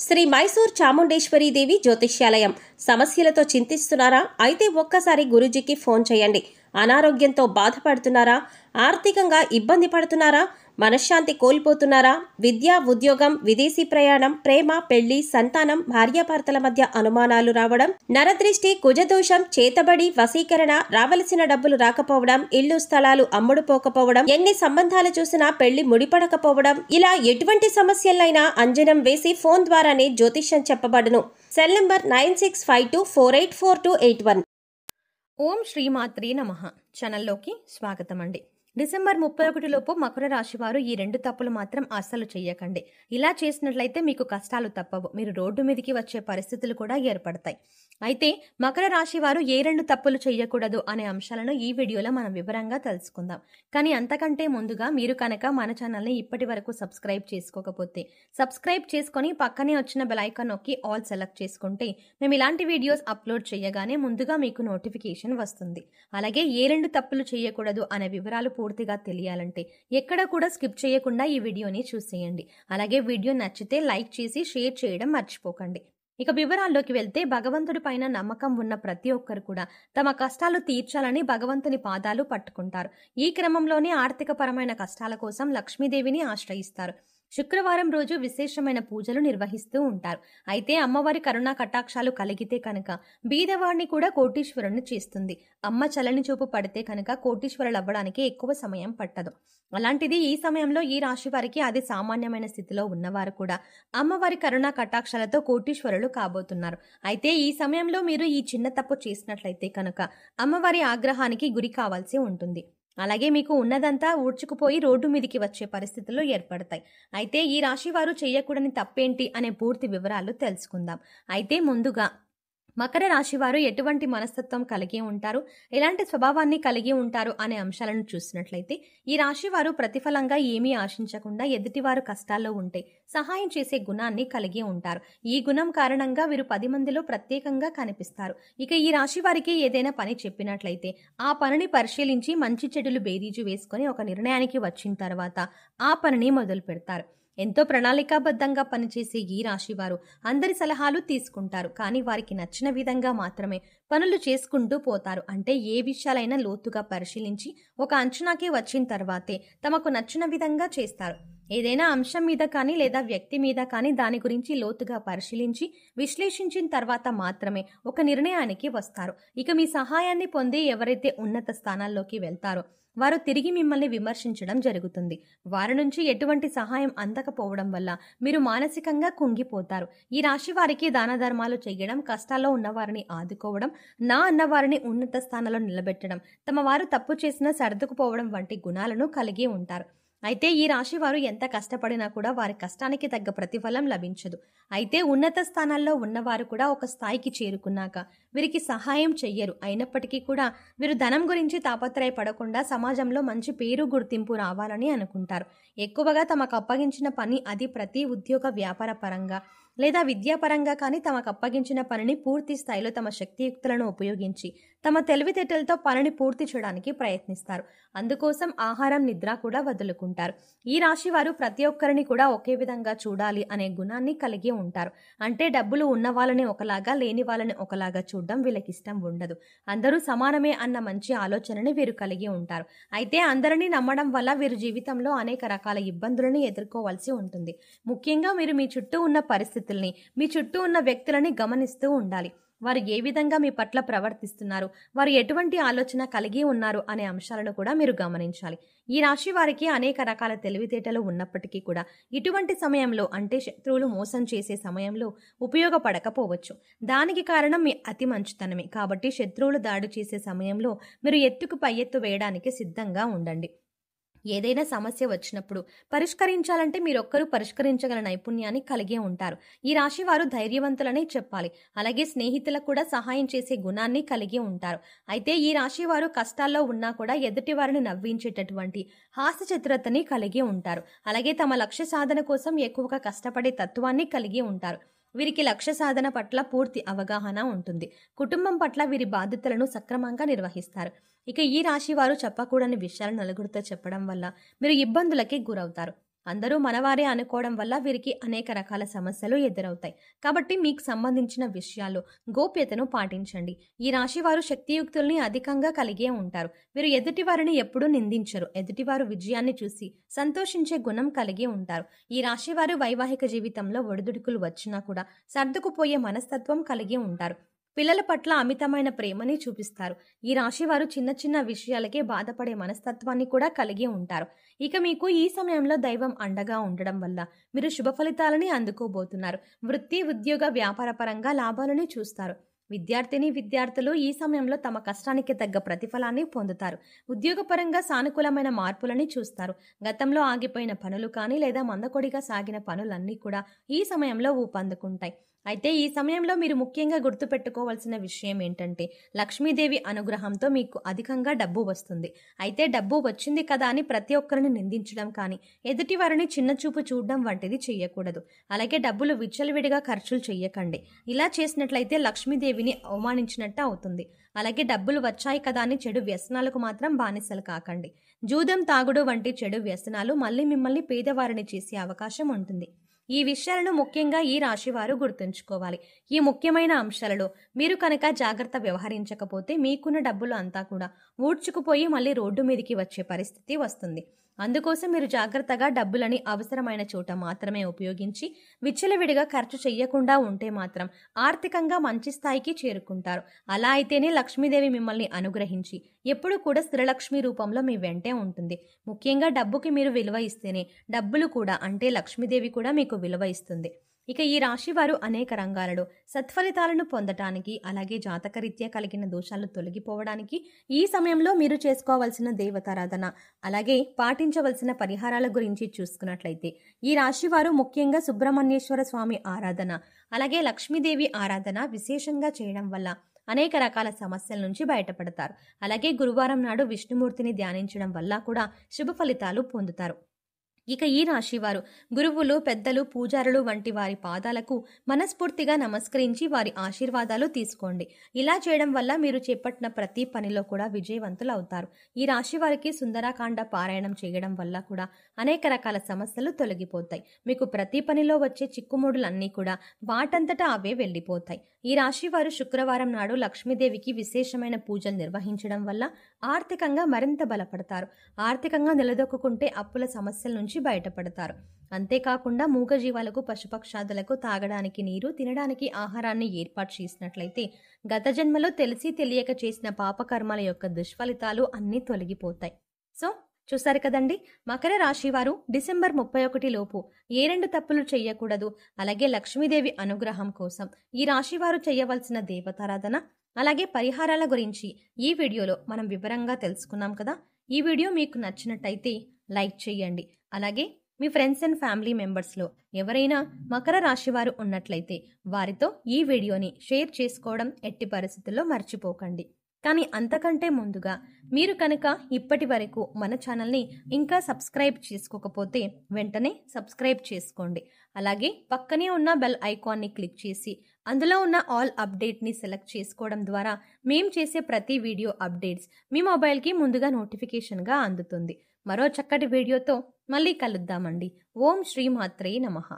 శ్రీ మైసూర్ చాముండేశ్వరి దేవి జ్యోతిష్యాలయం. సమస్యలతో చింతిస్తున్నారా? అయితే ఒక్కసారి గురూజీకి ఫోన్ చేయండి. అనారోగ్యంతో బాధపడుతున్నారా? ఆర్థికంగా ఇబ్బంది పడుతున్నారా? మనశ్శాంతి కోల్పోతున్నారా? విద్య, ఉద్యోగం, విదేశీ ప్రయాణం, ప్రేమ, పెళ్లి, సంతానం, భార్యాభర్తల మధ్య అనుమానాలు రావడం, నరదృష్టి, కుజదోషం, చేతబడి, వశీకరణ, రావలసిన డబ్బులు రాకపోవడం, ఇల్లు స్థలాలు అమ్ముడుపోకపోవడం, ఎన్ని సంబంధాలు చూసినా పెళ్లి ముడిపడకపోవడం, ఇలా ఎటువంటి సమస్యలైనా అంజనం వేసి ఫోన్ ద్వారానే జ్యోతిష్యం చెప్పబడును. Cell number 9652484281. ఓం శ్రీమాత్రే నమః. ఛానల్లోకి స్వాగతం అండి. డిసెంబర్ 31 లోపు మకర రాశి వారు ఈ 2 తప్పులు మాత్రం అస్సలు చెయ్యకండి. ఇలా చేసినట్లయితే మీకు కష్టాలు తప్పవు. మీరు రోడ్డు మీదకి వచ్చే పరిస్థితులు కూడా ఏర్పడతాయి. అయితే మకర రాశి వారు ఏ 2 తప్పులు చెయ్యకూడదు అనే అంశాలను ఈ వీడియోలో మనం వివరంగా తెలుసుకుందాం. కానీ అంతకంటే ముందుగా మీరు కనుక మన ఛానల్ని ఇప్పటి వరకు సబ్స్క్రైబ్ చేసుకోకపోతే సబ్స్క్రైబ్ చేసుకొని పక్కనే వచ్చిన బెల్ ఐకాన్ నొక్కి ఆల్ సెలెక్ట్ చేసుకుంటే మేము ఇలాంటి వీడియోస్ అప్లోడ్ చేయగానే ముందుగా మీకు నోటిఫికేషన్ వస్తుంది. అలాగే ఏ 2 తప్పులు చేయకూడదు అనే వివరాలు పూర్తిగా తెలియాలంటే ఎక్కడ కూడా స్కిప్ చేయకుండా ఈ వీడియోని చూసేయండి. అలాగే వీడియో నచ్చితే లైక్ చేసి షేర్ చేయడం మర్చిపోకండి. ఇక వివరాల్లోకి వెళ్తే, భగవంతుడి పైన నమ్మకం ఉన్న ప్రతి ఒక్కరు కూడా తమ కష్టాలు తీర్చాలని భగవంతుని పాదాలు పట్టుకుంటారు. ఈ క్రమంలోనే ఆర్థిక పరమైన కష్టాల కోసం లక్ష్మీదేవిని ఆశ్రయిస్తారు. శుక్రవారం రోజు విశేషమైన పూజలు నిర్వహిస్తూ ఉంటారు. అయితే అమ్మవారి కరుణా కటాక్షాలు కలిగితే కనుక బీదవాడిని కూడా కోటీశ్వరుని చేస్తుంది. అమ్మ చలని చూపు పడితే కనుక కోటీశ్వరులు అవ్వడానికి ఎక్కువ సమయం పట్టదు. అలాంటిది ఈ సమయంలో ఈ రాశి వారికి అది సామాన్యమైన స్థితిలో ఉన్నవారు కూడా అమ్మవారి కరుణా కటాక్షాలతో కోటీశ్వరులు కాబోతున్నారు. అయితే ఈ సమయంలో మీరు ఈ చిన్న తప్పు చేసినట్లయితే కనుక అమ్మవారి ఆగ్రహానికి గురి కావాల్సి ఉంటుంది. అలాగే మీకు ఉన్నదంతా ఊడ్చుకుపోయి రోడ్డు మీదికి వచ్చే పరిస్థితులు ఏర్పడతాయి. అయితే ఈ రాశి వారు చేయకూడని తప్పేంటి అనే పూర్తి వివరాలు తెలుసుకుందాం. అయితే ముందుగా మకర రాశి వారు ఎటువంటి మనస్తత్వం కలిగి ఉంటారు, ఎలాంటి స్వభావాన్ని కలిగి ఉంటారు అనే అంశాలను చూసినట్లయితే, ఈ రాశి వారు ప్రతిఫలంగా ఏమీ ఆశించకుండా ఎదుటివారు కష్టాల్లో ఉంటే సహాయం చేసే గుణాన్ని కలిగి ఉంటారు. ఈ గుణం కారణంగా వీరు 10 మందిలో ప్రత్యేకంగా కనిపిస్తారు. ఇక ఈ రాశి వారికి ఏదైనా పని చెప్పినట్లయితే ఆ పనిని పరిశీలించి మంచి చెడులు బేరీజు వేసుకొని ఒక నిర్ణయానికి వచ్చిన తర్వాత ఆ పనిని మొదలు పెడతారు. ఎంతో ప్రణాళికాబద్ధంగా పనిచేసే ఈ రాశి వారు అందరి సలహాలు తీసుకుంటారు. కానీ వారికి నచ్చిన విధంగా మాత్రమే పనులు చేసుకుంటూ పోతారు. అంటే ఏ విషయాలైనా లోతుగా పరిశీలించి ఒక అంచనాకి వచ్చిన తర్వాతే తమకు నచ్చిన విధంగా చేస్తారు. ఏదైనా అంశం మీద కానీ లేదా వ్యక్తి మీద కానీ దాని గురించి లోతుగా పరిశీలించి విశ్లేషించిన తర్వాత మాత్రమే ఒక నిర్ణయానికి వస్తారు. ఇక మీ సహాయాన్ని పొంది ఎవరైతే ఉన్నత స్థానాల్లోకి వెళ్తారో వారు తిరిగి మిమ్మల్ని విమర్శించడం జరుగుతుంది. వారి నుంచి ఎటువంటి సహాయం అందకపోవడం వల్ల మీరు మానసికంగా కుంగిపోతారు. ఈ రాశి వారికి దాన ధర్మాలు చేయడం, కష్టాల్లో ఉన్నవారిని ఆదుకోవడం, నా అన్నవారిని ఉన్నత స్థానంలో నిలబెట్టడం, తమ వారు తప్పు చేసినా సర్దుకుపోవడం వంటి గుణాలను కలిగి ఉంటారు. అయితే ఈ రాశి వారు ఎంత కష్టపడినా కూడా వారి కష్టానికి తగ్గ ప్రతిఫలం లభించదు. అయితే ఉన్నత స్థానాల్లో ఉన్నవారు కూడా ఒక స్థాయికి చేరుకున్నాక వీరికి సహాయం చెయ్యరు. అయినప్పటికీ కూడా వీరు ధనం గురించి తాపత్రయపడకుండా సమాజంలో మంచి పేరు గుర్తింపు రావాలని అనుకుంటారు. ఎక్కువగా తమకు అప్పగించిన పని, అది ప్రతి ఉద్యోగ వ్యాపార పరంగా లేదా విద్యాపరంగా కానీ తమకు అప్పగించిన పనిని పూర్తి స్థాయిలో తమ శక్తియుక్తులను ఉపయోగించి తమ తెలివితేటలతో పనిని పూర్తి చేయడానికి ప్రయత్నిస్తారు. అందుకోసం ఆహారం, నిద్ర కూడా వదులుకుంటారు. ఈ రాశి వారు ప్రతి ఒక్కరిని కూడా ఒకే విధంగా చూడాలి అనే గుణాన్ని కలిగి ఉంటారు. అంటే డబ్బులు ఉన్న వాళ్ళని ఒకలాగా, లేని వాళ్ళని ఒకలాగా చూడడం వీళ్ళకి ఇష్టం ఉండదు. అందరూ సమానమే అన్న మంచి ఆలోచనని వీరు కలిగి ఉంటారు. అయితే అందరినీ నమ్మడం వల్ల వీరు జీవితంలో అనేక రకాల ఇబ్బందులను ఎదుర్కోవాల్సి ఉంటుంది. ముఖ్యంగా మీరు మీ చుట్టూ ఉన్న పరిస్థితుల్ని, మీ చుట్టూ ఉన్న వ్యక్తులని గమనిస్తూ ఉండాలి. వారు ఏ విధంగా మీ పట్ల ప్రవర్తిస్తున్నారు, వారు ఎటువంటి ఆలోచన కలిగి ఉన్నారు అనే అంశాలను కూడా మీరు గమనించాలి. ఈ రాశి వారికి అనేక రకాల తెలివితేటలు ఉన్నప్పటికీ కూడా ఇటువంటి సమయంలో, అంటే శత్రువులు మోసం చేసే సమయంలో ఉపయోగపడకపోవచ్చు. దానికి కారణం మీ అతి మంచితనమే. కాబట్టి శత్రువులు దాడి చేసే సమయంలో మీరు ఎత్తుకు పై ఎత్తు వేయడానికి సిద్ధంగా ఉండండి. ఏదైనా సమస్య వచ్చినప్పుడు పరిష్కరించాలంటే మీరొక్కరు పరిష్కరించగల నైపుణ్యాన్ని కలిగి ఉంటారు. ఈ రాశి వారు ధైర్యవంతులనే చెప్పాలి. అలాగే స్నేహితులకు కూడా సహాయం చేసే గుణాన్ని కలిగి ఉంటారు. అయితే ఈ రాశి వారు కష్టాల్లో ఉన్నా కూడా ఎదుటి వారిని నవ్వించేటటువంటి హాస్య చతురతని కలిగి ఉంటారు. అలాగే తమ లక్ష్య సాధన కోసం ఎక్కువగా కష్టపడే తత్వాన్ని కలిగి ఉంటారు. వీరికి లక్ష్య సాధన పట్ల పూర్తి అవగాహన ఉంటుంది. కుటుంబం పట్ల వీరి బాధ్యతలను సక్రమంగా నిర్వహిస్తారు. ఇక ఈ రాశి వారు చెప్పకూడని విషయాలు నలుగురితో చెప్పడం వల్ల మీరు ఇబ్బందులకి గురవుతారు. అందరూ మనవారే అనుకోవడం వల్ల వీరికి అనేక రకాల సమస్యలు ఎదురవుతాయి. కాబట్టి మీకు సంబంధించిన విషయాల్లో గోప్యతను పాటించండి. ఈ రాశి వారు శక్తియుక్తుల్ని అధికంగా కలిగే ఉంటారు. వీరు ఎదుటి వారిని ఎప్పుడూ నిందించరు. ఎదుటివారు విజయాన్ని చూసి సంతోషించే గుణం కలిగి ఉంటారు. ఈ రాశి వారు వైవాహిక జీవితంలో ఒడిదుడుకులు వచ్చినా కూడా సర్దుకుపోయే మనస్తత్వం కలిగి ఉంటారు. పిల్లల పట్ల అమితమైన ప్రేమని చూపిస్తారు. ఈ రాశి వారు చిన్న చిన్న విషయాలకే బాధపడే మనస్తత్వాన్ని కూడా కలిగి ఉంటారు. ఇక మీకు ఈ సమయంలో దైవం అండగా ఉండడం వల్ల మీరు శుభ ఫలితాలని అందుకోబోతున్నారు. వృత్తి, ఉద్యోగ, వ్యాపార పరంగా లాభాలని చూస్తారు. విద్యార్థులు ఈ సమయంలో తమ కష్టానికి తగ్గ ప్రతిఫలాన్ని పొందుతారు. ఉద్యోగపరంగా సానుకూలమైన మార్పులని చూస్తారు. గతంలో ఆగిపోయిన పనులు కానీ లేదా మందకొడిగా సాగిన పనులన్నీ కూడా ఈ సమయంలో ఊపందుకుంటాయి. అయితే ఈ సమయంలో మీరు ముఖ్యంగా గుర్తుపెట్టుకోవాల్సిన విషయం ఏంటంటే లక్ష్మీదేవి అనుగ్రహంతో మీకు అధికంగా డబ్బు వస్తుంది. అయితే డబ్బు వచ్చింది కదా అని ప్రతి ఒక్కరిని నిందించడం కానీ ఎదుటి వారిని చిన్న చూపు చూడడం వంటిది చేయకూడదు. అలాగే డబ్బులు విచ్చలవిడిగా ఖర్చులు చెయ్యకండి. ఇలా చేసినట్లయితే లక్ష్మీదేవిని అవమానించినట్టు అవుతుంది. అలాగే డబ్బులు వచ్చాయి కదా అని చెడు వ్యసనాలకు మాత్రం బానిసలు కాకండి. జూదం, తాగుడు వంటి చెడు వ్యసనాలు మళ్ళీ మిమ్మల్ని పేదవారిని చేసే అవకాశం ఉంటుంది. ఈ విషయాలను ముఖ్యంగా ఈ రాశి వారు గుర్తుంచుకోవాలి. ఈ ముఖ్యమైన అంశాలలో మీరు కనుక జాగ్రత్త వ్యవహరించకపోతే మీకున్న డబ్బులు అంతా కూడా ఊడ్చుకుపోయి మళ్ళీ రోడ్డు మీదకి వచ్చే పరిస్థితి వస్తుంది. అందుకోసం మీరు జాగ్రత్తగా డబ్బులని అవసరమైన చోట మాత్రమే ఉపయోగించి విచ్చలవిడిగా ఖర్చు చెయ్యకుండా ఉంటే మాత్రం ఆర్థికంగా మంచి స్థాయికి చేరుకుంటారు. అలా అయితేనే లక్ష్మీదేవి మిమ్మల్ని అనుగ్రహించి ఎప్పుడు కూడా స్థిరలక్ష్మి రూపంలో మీ వెంటే ఉంటుంది. ముఖ్యంగా డబ్బుకి మీరు విలువ ఇస్తేనే డబ్బులు కూడా అంటే లక్ష్మీదేవి కూడా మీకు విలువ ఇస్తుంది. ఇక ఈ రాశి వారు అనేక రంగాలలో సత్ఫలితాలను పొందటానికి అలాగే జాతకరీత్యా కలిగిన దోషాలు తొలగిపోవడానికి ఈ సమయంలో మీరు చేసుకోవాల్సిన దేవతారాధన అలాగే పాటించవలసిన పరిహారాల గురించి చూసుకున్నట్లయితే ఈ రాశి వారు ముఖ్యంగా సుబ్రహ్మణ్యేశ్వర స్వామి ఆరాధన అలాగే లక్ష్మీదేవి ఆరాధన విశేషంగా చేయడం వల్ల అనేక రకాల సమస్యల నుంచి బయటపడతారు. అలాగే గురువారం నాడు విష్ణుమూర్తిని ధ్యానించడం వల్ల కూడా శుభ ఫలితాలు పొందుతారు. ఇక ఈ రాశి వారు గురువులు, పెద్దలు, పూజారులు వంటి వారి పాదాలకు మనస్ఫూర్తిగా నమస్కరించి వారి ఆశీర్వాదాలు తీసుకోండి. ఇలా చేయడం వల్ల మీరు చేపట్టిన ప్రతి పనిలో కూడా విజయవంతులు అవుతారు. ఈ రాశి వారికి సుందరాకాండ పారాయణం చేయడం వల్ల కూడా అనేక రకాల సమస్యలు తొలగిపోతాయి. మీకు ప్రతి పనిలో వచ్చే చిక్కుముడులన్నీ కూడా వాటంతటా అవే వెళ్ళిపోతాయి. ఈ రాశి వారు శుక్రవారం నాడు లక్ష్మీదేవికి విశేషమైన పూజలు నిర్వహించడం వల్ల ఆర్థికంగా మరింత బలపడతారు. ఆర్థికంగా నిలదొక్కుంటే అప్పుల సమస్యల నుంచి బయటపడతారు. అంతేకాకుండా మూగజీవాలకు, పశుపక్షాదులకు తాగడానికి నీరు, తినడానికి ఆహారాన్ని ఏర్పాటు చేసినట్లయితే గత జన్మలో తెలిసి తెలియక చేసిన పాపకర్మాల యొక్క దుష్ఫలితాలు అన్నీ తొలగిపోతాయి. సో చూసారు కదండి, మకర రాశి వారు డిసెంబర్ 31 లోపు ఏ 2 తప్పులు చెయ్యకూడదు. అలాగే లక్ష్మీదేవి అనుగ్రహం కోసం ఈ రాశి వారు చేయవలసిన దేవతారాధన అలాగే పరిహారాల గురించి ఈ వీడియోలో మనం వివరంగా తెలుసుకున్నాం కదా. ఈ వీడియో మీకు నచ్చినట్టయితే లైక్ చేయండి. అలాగే మీ ఫ్రెండ్స్ అండ్ ఫ్యామిలీ మెంబర్స్లో ఎవరైనా మకర రాశి వారు ఉన్నట్లయితే వారితో ఈ వీడియోని షేర్ చేసుకోవడం ఎట్టి పరిస్థితుల్లో మర్చిపోకండి. కానీ అంతకంటే ముందుగా మీరు కనుక ఇప్పటి వరకు మన ఛానల్ని ఇంకా సబ్స్క్రైబ్ చేసుకోకపోతే వెంటనే సబ్స్క్రైబ్ చేసుకోండి. అలాగే పక్కనే ఉన్న బెల్ ఐకాన్ని క్లిక్ చేసి అందులో ఉన్న ఆల్ అప్డేట్ని సెలెక్ట్ చేసుకోవడం ద్వారా మేం చేసే ప్రతి వీడియో అప్డేట్స్ మీ మొబైల్కి ముందుగా నోటిఫికేషన్గా అందుతుంది. మరో చక్కటి వీడియోతో మళ్ళీ కలుద్దామండి. ఓం శ్రీ మాత్రే నమః.